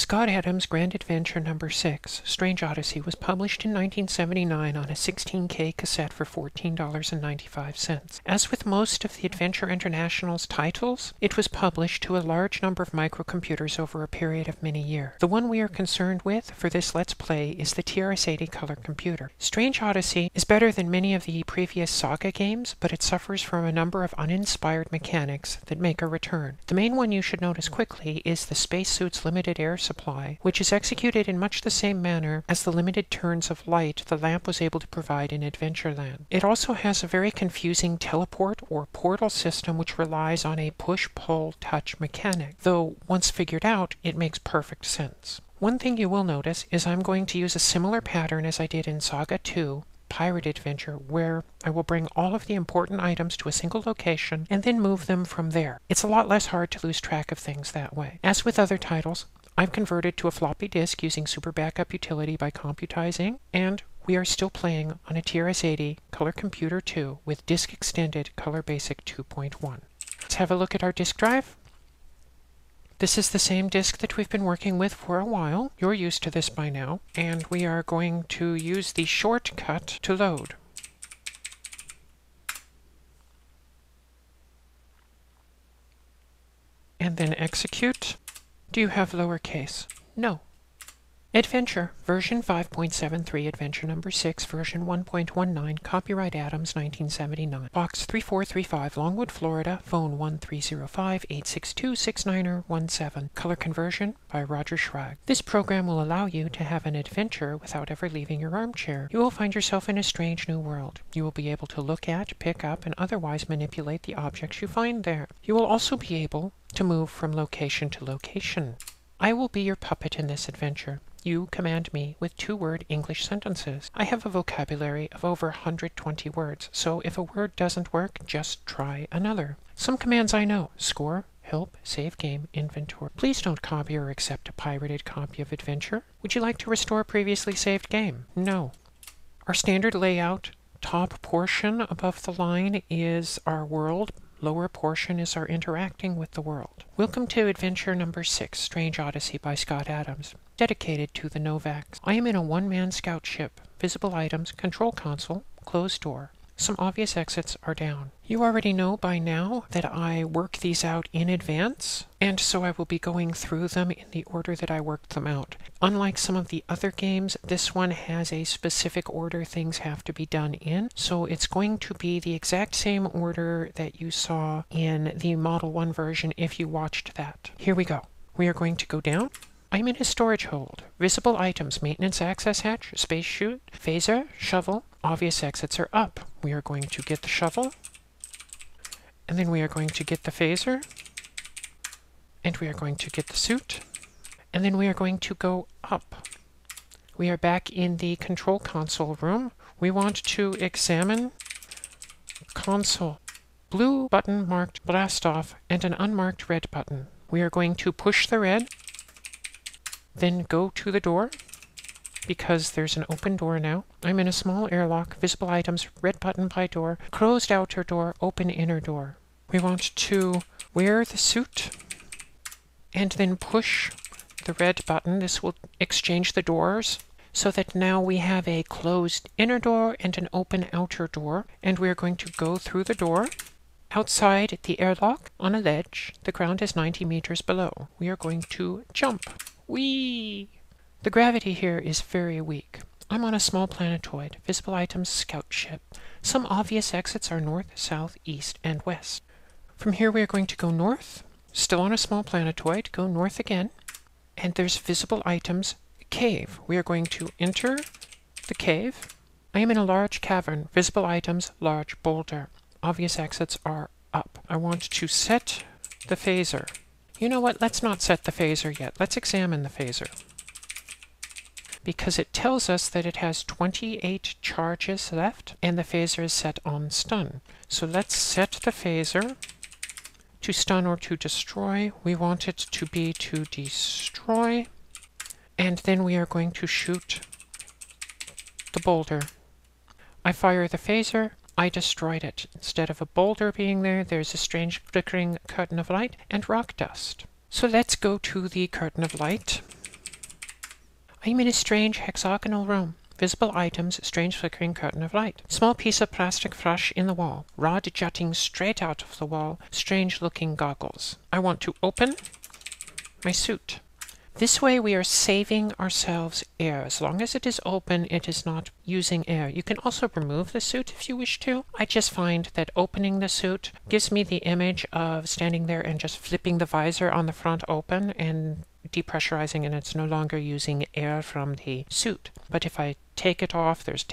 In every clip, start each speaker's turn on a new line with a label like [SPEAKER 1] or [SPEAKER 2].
[SPEAKER 1] Scott Adams' Grand Adventure No. 6, Strange Odyssey, was published in 1979 on a 16K cassette for $14.95. As with most of the Adventure International's titles, it was published to a large number of microcomputers over a period of many years. The one we are concerned with for this Let's Play is the TRS-80 Color Computer. Strange Odyssey is better than many of the previous S.A.G.A games, but it suffers from a number of uninspired mechanics that make a return. The main one you should notice quickly is the spacesuit's limited air supply, which is executed in much the same manner as the limited turns of light the lamp was able to provide in Adventureland. It also has a very confusing teleport or portal system which relies on a push-pull-touch mechanic, though once figured out, it makes perfect sense. One thing you will notice is I'm going to use a similar pattern as I did in Saga 2, Pirate Adventure, where I will bring all of the important items to a single location and then move them from there. It's a lot less hard to lose track of things that way. As with other titles, I've converted to a floppy disk using Super Backup Utility by Computize Inc., and we are still playing on a TRS-80 Color Computer 2 with Disk Extended Color Basic 2.1. Let's have a look at our disk drive. This is the same disk that we've been working with for a while. You're used to this by now, and we are going to use the shortcut to load. And then execute. Do you have lowercase? No. Adventure, version 5.73, Adventure number 6, version 1.19, copyright Adams, 1979. Box 3435, Longwood, Florida, phone 1305-862-6917. Color conversion by Roger Schrag. This program will allow you to have an adventure without ever leaving your armchair. You will find yourself in a strange new world. You will be able to look at, pick up, and otherwise manipulate the objects you find there. You will also be able to move from location to location. I will be your puppet in this adventure. You command me with 2-word English sentences. I have a vocabulary of over 120 words, so if a word doesn't work, just try another. Some commands I know: score, help, save game, inventory. Please don't copy or accept a pirated copy of Adventure. Would you like to restore a previously saved game? No. Our standard layout: top portion above the line is our world. Lower portion is our interacting with the world. Welcome to Adventure number 6, Strange Odyssey by Scott Adams, dedicated to the Novaks. I am in a one-man scout ship. Visible items, control console, closed door. Some obvious exits are down. You already know by now that I work these out in advance, and so I will be going through them in the order that I worked them out. Unlike some of the other games, this one has a specific order things have to be done in, so it's going to be the exact same order that you saw in the Model I version if you watched that. Here we go. We are going to go down. I'm in a storage hold. Visible items: maintenance access hatch, space chute, phaser, shovel. Obvious exits are up. We are going to get the shovel, and then we are going to get the phaser, and we are going to get the suit, and then we are going to go up. We are back in the control console room. We want to examine console. Blue button marked blast off and an unmarked red button. We are going to push the red, then go to the door, because there's an open door now. I'm in a small airlock. Visible items: red button by door, closed outer door, open inner door. We want to wear the suit, and then push the red button. This will exchange the doors, so that now we have a closed inner door and an open outer door, and we are going to go through the door. Outside the airlock, on a ledge, the ground is 90 meters below. We are going to jump. Whee! The gravity here is very weak. I'm on a small planetoid. Visible items: scout ship. Some obvious exits are north, south, east, and west. From here we are going to go north. Still on a small planetoid. Go north again. And there's visible items: cave. We are going to enter the cave. I am in a large cavern. Visible items: large boulder. Obvious exits are up. I want to set the phaser. You know what? Let's not set the phaser yet. Let's examine the phaser, because it tells us that it has 28 charges left, and the phaser is set on stun. So let's set the phaser to stun or to destroy. We want it to be to destroy, and then we are going to shoot the boulder. I fire the phaser. I destroyed it. Instead of a boulder being there, there's a strange flickering curtain of light and rock dust. So let's go to the curtain of light. I'm in a strange hexagonal room. Visible items, strange flickering curtain of light. Small piece of plastic flush in the wall. Rod jutting straight out of the wall. Strange looking goggles. I want to open my suit. This way we are saving ourselves air. As long as it is open, it is not using air. You can also remove the suit if you wish to. I just find that opening the suit gives me the image of standing there and just flipping the visor on the front open and depressurizing, and it's no longer using air from the suit. But if I take it off, there's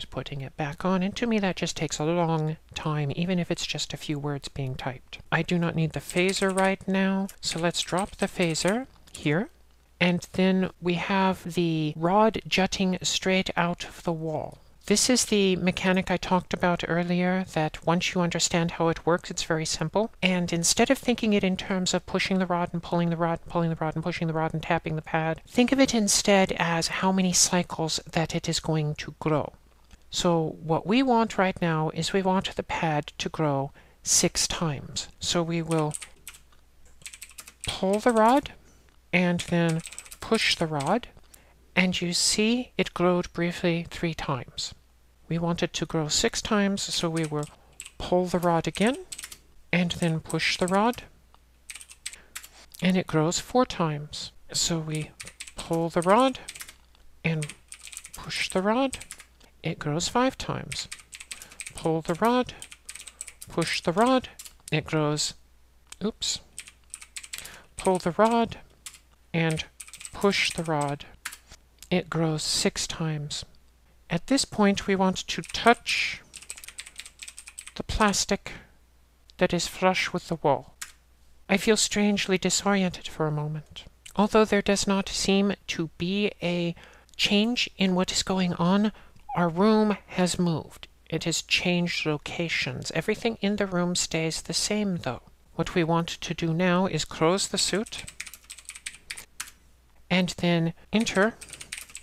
[SPEAKER 1] putting it back on, and to me that just takes a long time, even if it's just a few words being typed. I do not need the phaser right now, so let's drop the phaser here. And then we have the rod jutting straight out of the wall. This is the mechanic I talked about earlier, that once you understand how it works, it's very simple. And instead of thinking it in terms of pushing the rod and pulling the rod, pulling the rod and pushing the rod and tapping the pad, think of it instead as how many cycles that it is going to grow. So what we want right now is we want the pad to grow 6 times. So we will pull the rod and then push the rod, and you see it growed briefly 3 times. We want it to grow 6 times, so we will pull the rod again and then push the rod, and it grows 4 times. So we pull the rod and push the rod, it grows 5 times. Pull the rod, push the rod, it grows, pull the rod and push the rod, it grows 6 times. At this point, we want to touch the plastic that is flush with the wall. I feel strangely disoriented for a moment. Although there does not seem to be a change in what is going on, our room has moved. It has changed locations. Everything in the room stays the same, though. What we want to do now is close the suit and then enter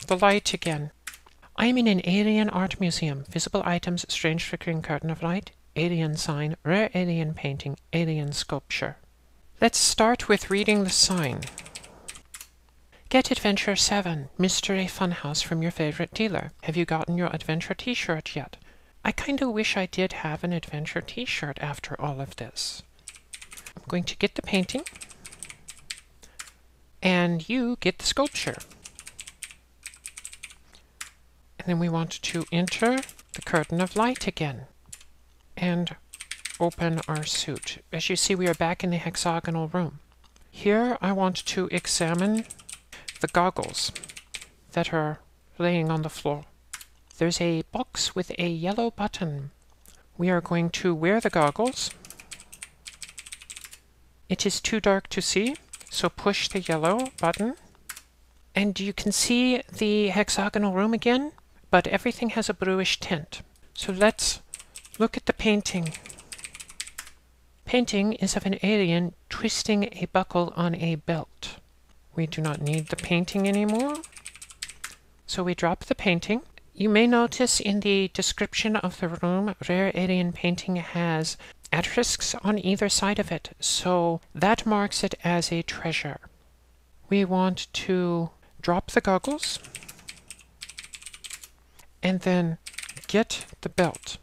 [SPEAKER 1] the light again. I am in an alien art museum. Visible items, strange flickering curtain of light, alien sign, rare alien painting, alien sculpture. Let's start with reading the sign. Get Adventure 7, Mystery Funhouse from your favorite dealer. Have you gotten your Adventure t-shirt yet? I kinda wish I did have an Adventure t-shirt after all of this. I'm going to get the painting, and you get the sculpture. And then we want to enter the curtain of light again and open our suit. As you see, we are back in the hexagonal room. Here I want to examine the goggles that are laying on the floor. There's a box with a yellow button. We are going to wear the goggles. It is too dark to see, so push the yellow button. And you can see the hexagonal room again, but everything has a bluish tint. So let's look at the painting. Painting is of an alien twisting a buckle on a belt. We do not need the painting anymore, so we drop the painting. You may notice in the description of the room, rare alien painting has asterisks on either side of it, so that marks it as a treasure. We want to drop the goggles and then get the belt.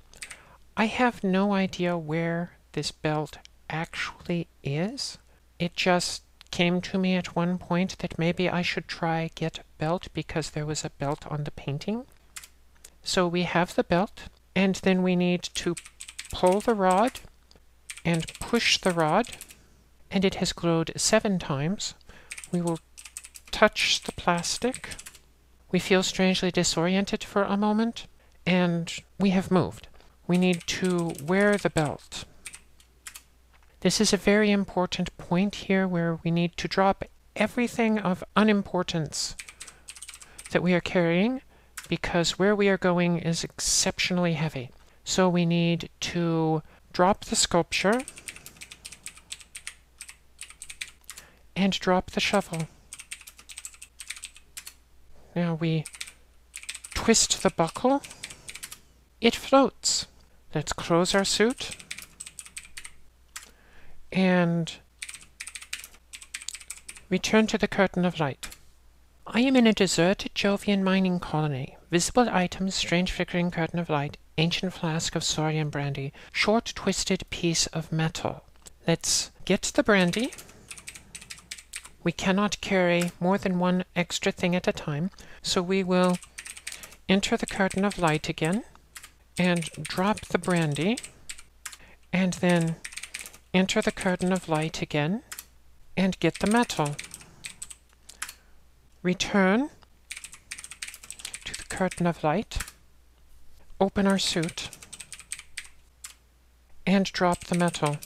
[SPEAKER 1] I have no idea where this belt actually is. It just came to me at one point that maybe I should try get belt because there was a belt on the painting. So we have the belt, and then we need to pull the rod and push the rod, and it has glowed 7 times. We will touch the plastic. We feel strangely disoriented for a moment, and we have moved. We need to wear the belt. This is a very important point here where we need to drop everything of unimportance that we are carrying, because where we are going is exceptionally heavy. So we need to drop the sculpture and drop the shovel. Now we twist the buckle. It floats. Let's close our suit and return to the curtain of light. I am in a deserted Jovian mining colony. Visible items, strange flickering curtain of light, ancient flask of Saurian brandy, short twisted piece of metal. Let's get the brandy. We cannot carry more than one extra thing at a time, so we will enter the curtain of light again and drop the brandy, and then enter the curtain of light again and get the metal. Return to the curtain of light, open our suit, and drop the metal.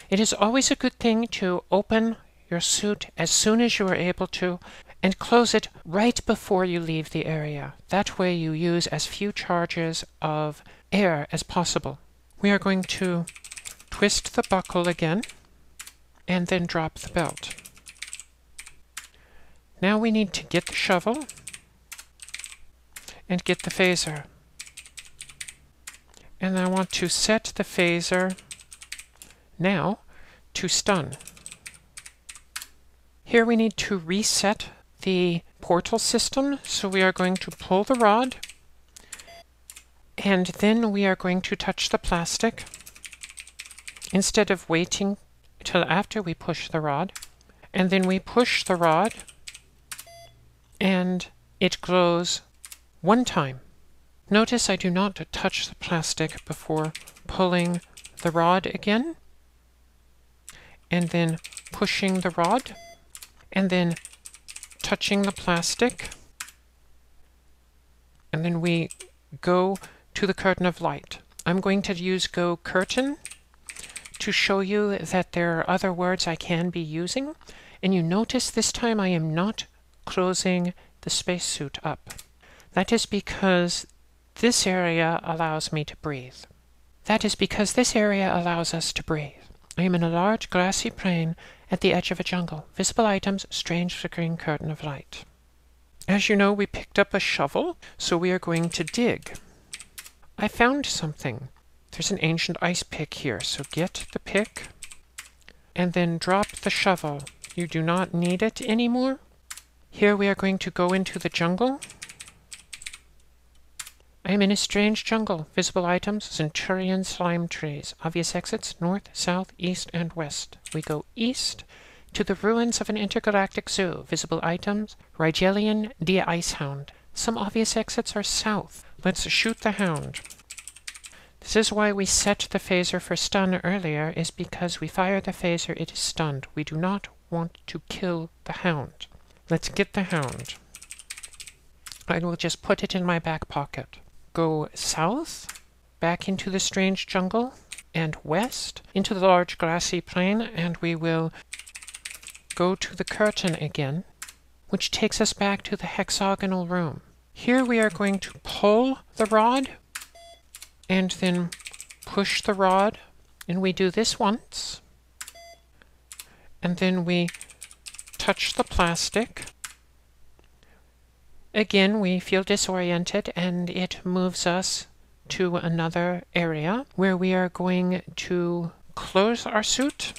[SPEAKER 1] It is always a good thing to open your suit as soon as you are able to, and close it right before you leave the area. That way you use as few charges of air as possible. We are going to twist the buckle again, and then drop the belt. Now we need to get the shovel and get the phaser. And I want to set the phaser now to stun. Here we need to reset the portal system, so we are going to pull the rod, and then we are going to touch the plastic instead of waiting till after we push the rod. And then we push the rod, and it glows one time. Notice I do not touch the plastic before pulling the rod again, and then pushing the rod, and then touching the plastic, and then we go to the curtain of light. I'm going to use go curtain to show you that there are other words I can be using, and you notice this time I am not closing the spacesuit up. That is because this area allows me to breathe. That is because this area allows us to breathe. I am in a large grassy plain at the edge of a jungle. Visible items, strange flickering curtain of light. As you know, we picked up a shovel, so we are going to dig. I found something. There's an ancient ice pick here, so get the pick and then drop the shovel. You do not need it anymore. Here we are going to go into the jungle. I am in a strange jungle. Visible items, centurion slime trees. Obvious exits, north, south, east, and west. We go east to the ruins of an intergalactic zoo. Visible items, Rigelian de-icehound. Some obvious exits are south. Let's shoot the hound. This is why we set the phaser for stun earlier, is because we fire the phaser, it is stunned. We do not want to kill the hound. Let's get the hound. I will just put it in my back pocket. Go south, back into the strange jungle, and west into the large grassy plain, and we will go to the curtain again, which takes us back to the hexagonal room. Here we are going to pull the rod, and then push the rod, and we do this once, and then we touch the plastic. Again, we feel disoriented, and it moves us to another area where we are going to close our suit,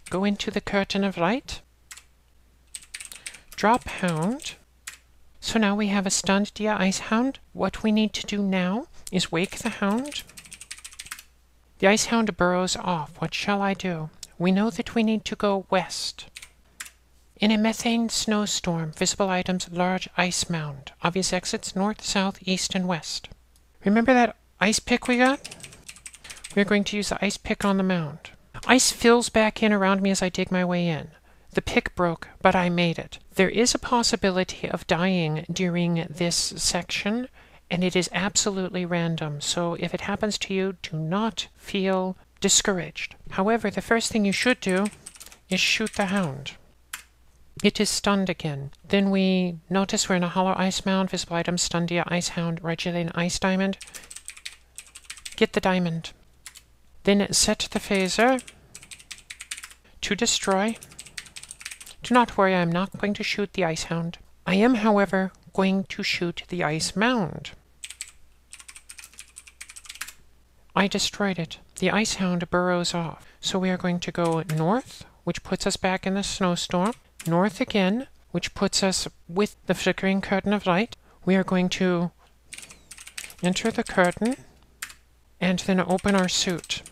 [SPEAKER 1] go into the curtain of light, drop hound. So now we have a stunned ice hound. What we need to do now is wake the hound. The ice hound burrows off. What shall I do? We know that we need to go west. In a methane snowstorm, visible items, large ice mound. Obvious exits, north, south, east, and west. Remember that ice pick we got? We're going to use the ice pick on the mound. Ice fills back in around me as I dig my way in. The pick broke, but I made it. There is a possibility of dying during this section, and it is absolutely random, so if it happens to you, do not feel discouraged. However, the first thing you should do is shoot the hound. It is stunned again. Then we notice we're in a hollow ice mound. Visible item, stunned ice hound, Rigelian ice diamond. Get the diamond. Then set the phaser to destroy. Do not worry, I am not going to shoot the ice hound. I am, however, going to shoot the ice mound. I destroyed it. The ice hound burrows off. So we are going to go north, which puts us back in the snowstorm. North again, which puts us with the flickering curtain of light. We are going to enter the curtain and then open our suit.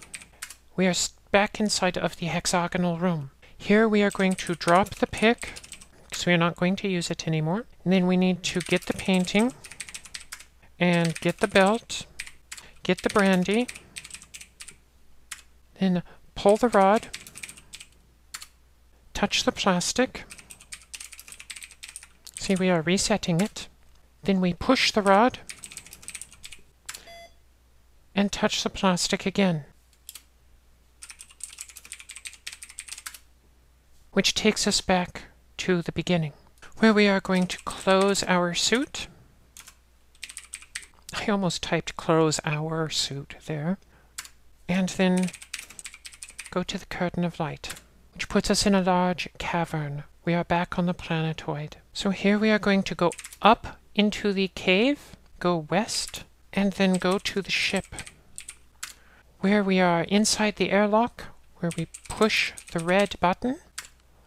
[SPEAKER 1] We are back inside of the hexagonal room. Here we are going to drop the pick, because we are not going to use it anymore. And then we need to get the painting and get the belt, get the brandy, then pull the rod, touch the plastic. See, we are resetting it. Then we push the rod and touch the plastic again, which takes us back to the beginning, where we are going to close our suit. I almost typed close our suit there. And then go to the curtain of light, which puts us in a large cavern. We are back on the planetoid. So here we are going to go up into the cave, go west, and then go to the ship, where we are inside the airlock, where we push the red button,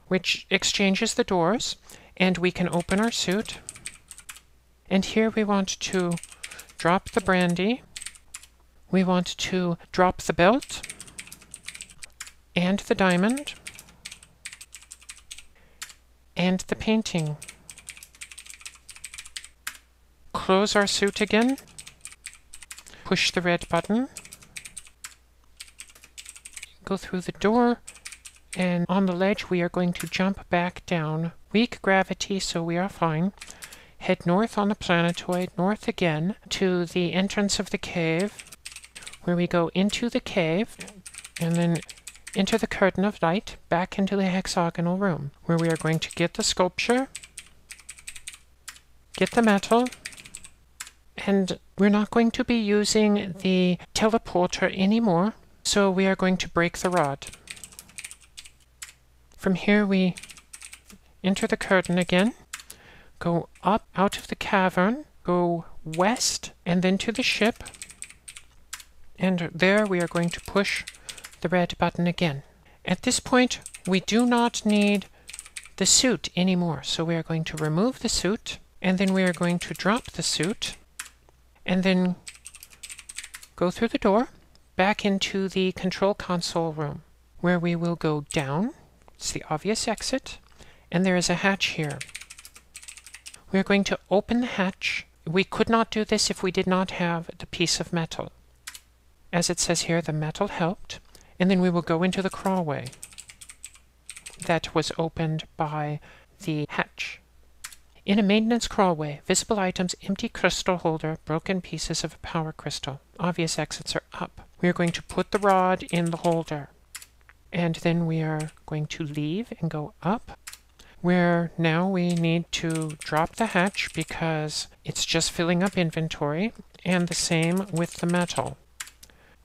[SPEAKER 1] which exchanges the doors, and we can open our suit. And here we want to drop the brandy. We want to drop the belt and the diamond and the painting. Close our suit again. Push the red button. Go through the door. And on the ledge, we are going to jump back down. Weak gravity, so we are fine. Head north on the planetoid, north again, to the entrance of the cave, where we go into the cave, and then enter the curtain of light, back into the hexagonal room, where we are going to get the sculpture, get the metal, and we're not going to be using the teleporter anymore, so we are going to break the rod. From here we enter the curtain again, go up out of the cavern, go west, and then to the ship, and there we are going to push the red button again. At this point, we do not need the suit anymore, so we are going to remove the suit, and then we are going to drop the suit, and then go through the door, back into the control console room, where we will go down. It's the obvious exit, and there is a hatch here. We are going to open the hatch. We could not do this if we did not have the piece of metal. As it says here, the metal helped. And then we will go into the crawlway that was opened by the hatch. In a maintenance crawlway, visible items, empty crystal holder, broken pieces of a power crystal. Obvious exits are up. We are going to put the rod in the holder. And then we are going to leave and go up, where now we need to drop the hatch because it's just filling up inventory, and the same with the metal.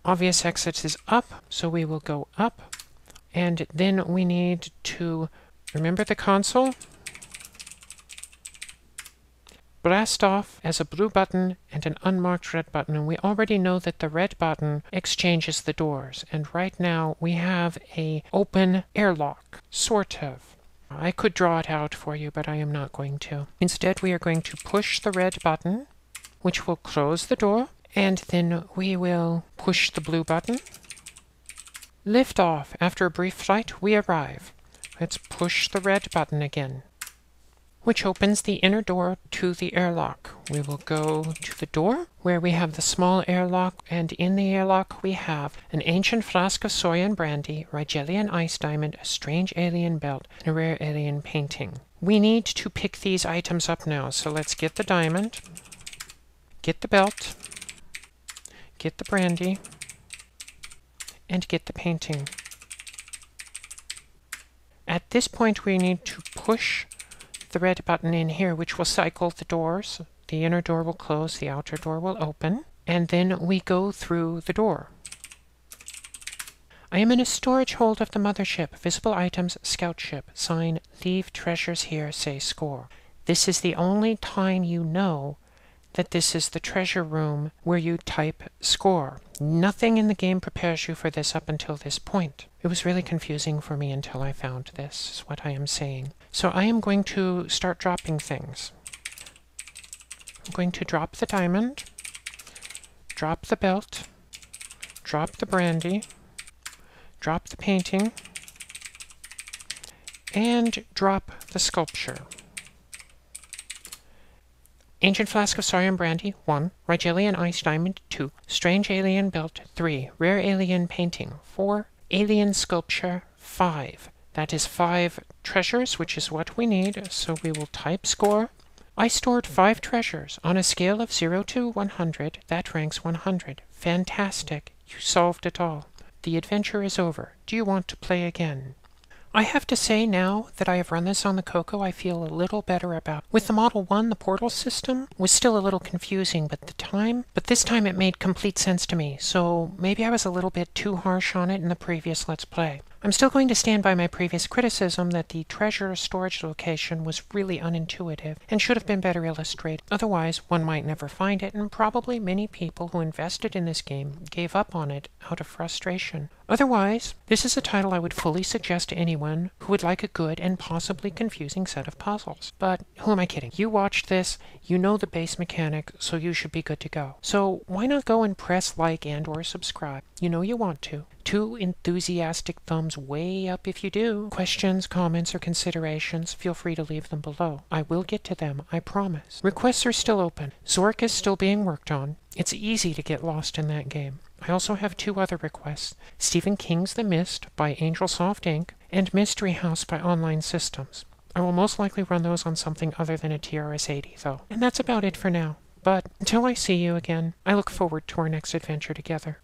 [SPEAKER 1] Obvious exit is up, so we will go up, and then we need to remember the console, blast off as a blue button and an unmarked red button, and we already know that the red button exchanges the doors, and right now we have a open airlock, sort of. I could draw it out for you, but I am not going to. Instead, we are going to push the red button, which will close the door, and then we will push the blue button. Lift off. After a brief flight, we arrive. Let's push the red button again, which opens the inner door to the airlock. We will go to the door, where we have the small airlock, and in the airlock we have an ancient flask of Soyan brandy, Rigelian ice diamond, a strange alien belt, and a rare alien painting. We need to pick these items up now, so let's get the diamond, get the belt, get the brandy, and get the painting. At this point we need to push the red button in here, which will cycle the doors. The inner door will close, the outer door will open, and then we go through the door. I am in a storage hold of the mothership. Visible items, scout ship. Sign, leave treasures here, say score. This is the only time you know that this is the treasure room where you type score. Nothing in the game prepares you for this up until this point. It was really confusing for me until I found this, is what I am saying. So I am going to start dropping things. I'm going to drop the diamond, drop the belt, drop the brandy, drop the painting, and drop the sculpture. Ancient Flask of Saurian Brandy, 1. Rigelian Ice Diamond, 2. Strange Alien Belt, 3. Rare Alien Painting, 4. Alien Sculpture, 5. That is 5 treasures, which is what we need, so we will type score. I stored 5 treasures. On a scale of 0 to 100, that ranks 100. Fantastic. You solved it all. The adventure is over. Do you want to play again? I have to say now that I have run this on the COCO, I feel a little better about. With the Model I, the portal system was still a little confusing, but this time it made complete sense to me, so maybe I was a little bit too harsh on it in the previous Let's Play. I'm still going to stand by my previous criticism that the treasure storage location was really unintuitive and should have been better illustrated. Otherwise, one might never find it, and probably many people who invested in this game gave up on it out of frustration. Otherwise, this is a title I would fully suggest to anyone who would like a good and possibly confusing set of puzzles. But who am I kidding? You watched this, you know the base mechanic, so you should be good to go. So why not go and press like and or subscribe? You know you want to. 2 enthusiastic thumbs way up if you do. Questions, comments, or considerations, feel free to leave them below. I will get to them, I promise. Requests are still open. Zork is still being worked on. It's easy to get lost in that game. I also have 2 other requests. Stephen King's The Mist by Angelsoft Inc. and Mystery House by Online Systems. I will most likely run those on something other than a TRS-80 though. And that's about it for now. But until I see you again, I look forward to our next adventure together.